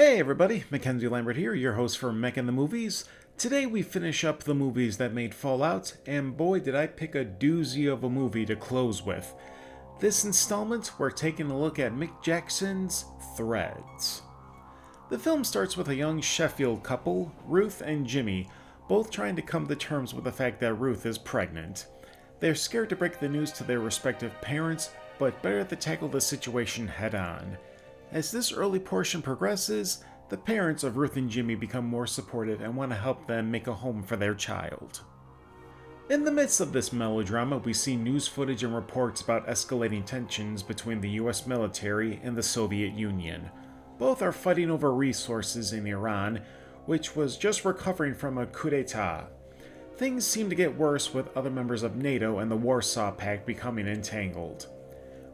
Hey everybody, Mackenzie Lambert here, your host for Mech and the Movies. Today we finish up the movies that made Fallout, and boy did I pick a doozy of a movie to close with. This installment, we're taking a look at Mick Jackson's Threads. The film starts with a young Sheffield couple, Ruth and Jimmy, both trying to come to terms with the fact that Ruth is pregnant. They're scared to break the news to their respective parents, but better to tackle the situation head on. As this early portion progresses, the parents of Ruth and Jimmy become more supportive and want to help them make a home for their child. In the midst of this melodrama, we see news footage and reports about escalating tensions between the US military and the Soviet Union. Both are fighting over resources in Iran, which was just recovering from a coup d'etat. Things seem to get worse with other members of NATO and the Warsaw Pact becoming entangled.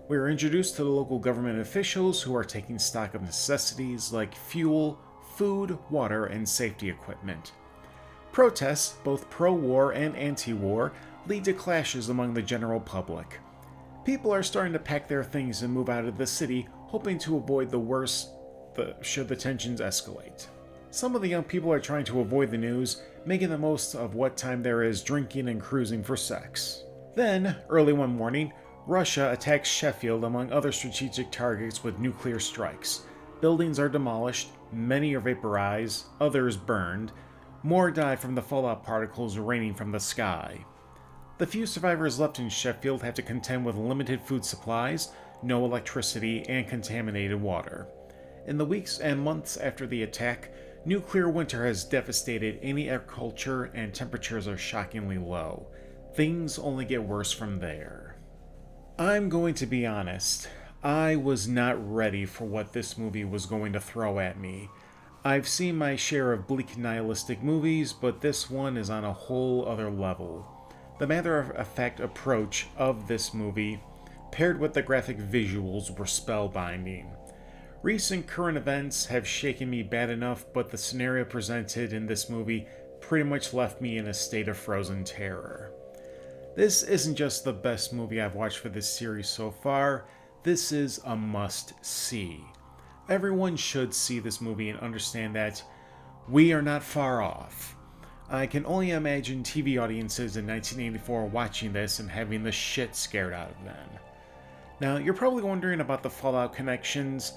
We are introduced to the local government officials who are taking stock of necessities like fuel, food, water, and safety equipment. Protests, both pro-war and anti-war, lead to clashes among the general public. People are starting to pack their things and move out of the city, hoping to avoid the worst should the tensions escalate. Some of the young people are trying to avoid the news, making the most of what time there is drinking and cruising for sex. Then, early one morning, Russia attacks Sheffield among other strategic targets with nuclear strikes. Buildings are demolished, many are vaporized, others burned. More die from the fallout particles raining from the sky. The few survivors left in Sheffield have to contend with limited food supplies, no electricity, and contaminated water. In the weeks and months after the attack, nuclear winter has devastated any agriculture and temperatures are shockingly low. Things only get worse from there. I'm going to be honest, I was not ready for what this movie was going to throw at me. I've seen my share of bleak nihilistic movies, but this one is on a whole other level. The matter-of-fact approach of this movie, paired with the graphic visuals, were spellbinding. Recent current events have shaken me bad enough, but the scenario presented in this movie pretty much left me in a state of frozen terror. This isn't just the best movie I've watched for this series so far, this is a must-see. Everyone should see this movie and understand that we are not far off. I can only imagine TV audiences in 1984 watching this and having the shit scared out of them. Now, you're probably wondering about the Fallout connections.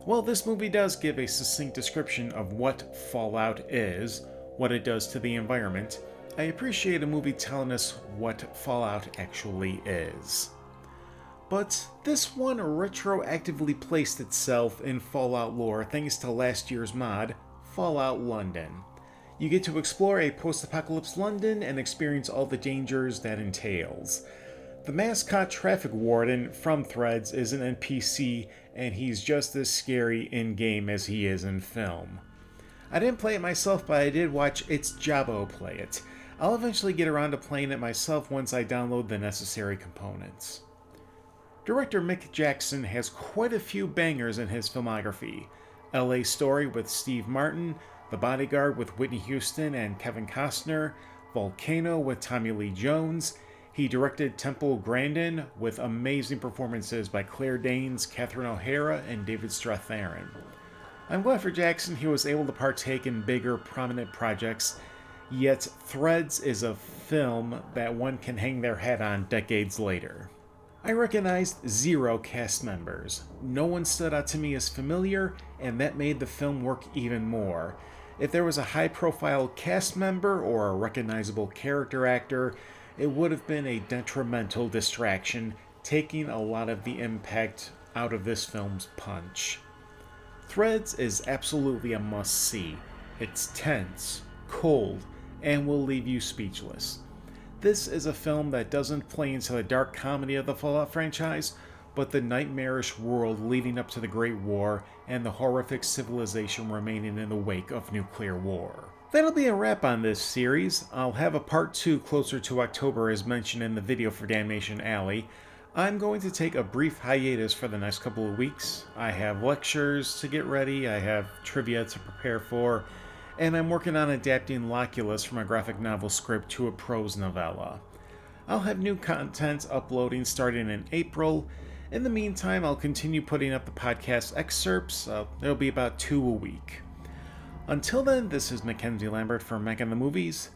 Well, this movie does give a succinct description of what Fallout is, what it does to the environment. I appreciate a movie telling us what Fallout actually is. But this one retroactively placed itself in Fallout lore thanks to last year's mod, Fallout London. You get to explore a post-apocalypse London and experience all the dangers that entails. The mascot traffic warden from Threads is an NPC, and he's just as scary in-game as he is in film. I didn't play it myself, but I did watch its Jabbo play it. I'll eventually get around to playing it myself once I download the necessary components. Director Mick Jackson has quite a few bangers in his filmography. LA Story with Steve Martin, The Bodyguard with Whitney Houston and Kevin Costner, Volcano with Tommy Lee Jones. He directed Temple Grandin with amazing performances by Claire Danes, Catherine O'Hara, and David Strathairn. I'm glad for Jackson he was able to partake in bigger, prominent projects. Yet, Threads is a film that one can hang their hat on decades later. I recognized 0 cast members. No one stood out to me as familiar, and that made the film work even more. If there was a high-profile cast member or a recognizable character actor, it would have been a detrimental distraction, taking a lot of the impact out of this film's punch. Threads is absolutely a must-see. It's tense, cold, and will leave you speechless. This is a film that doesn't play into the dark comedy of the Fallout franchise, but the nightmarish world leading up to the Great War and the horrific civilization remaining in the wake of nuclear war. That'll be a wrap on this series. I'll have a part 2 closer to October as mentioned in the video for Damnation Alley. I'm going to take a brief hiatus for the next couple of weeks. I have lectures to get ready, I have trivia to prepare for, and I'm working on adapting Loculus from a graphic novel script to a prose novella. I'll have new content uploading starting in April. In the meantime, I'll continue putting up the podcast excerpts. There'll be about 2 a week. Until then, this is Mackenzie Lambert from Mac and the Movies.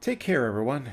Take care, everyone.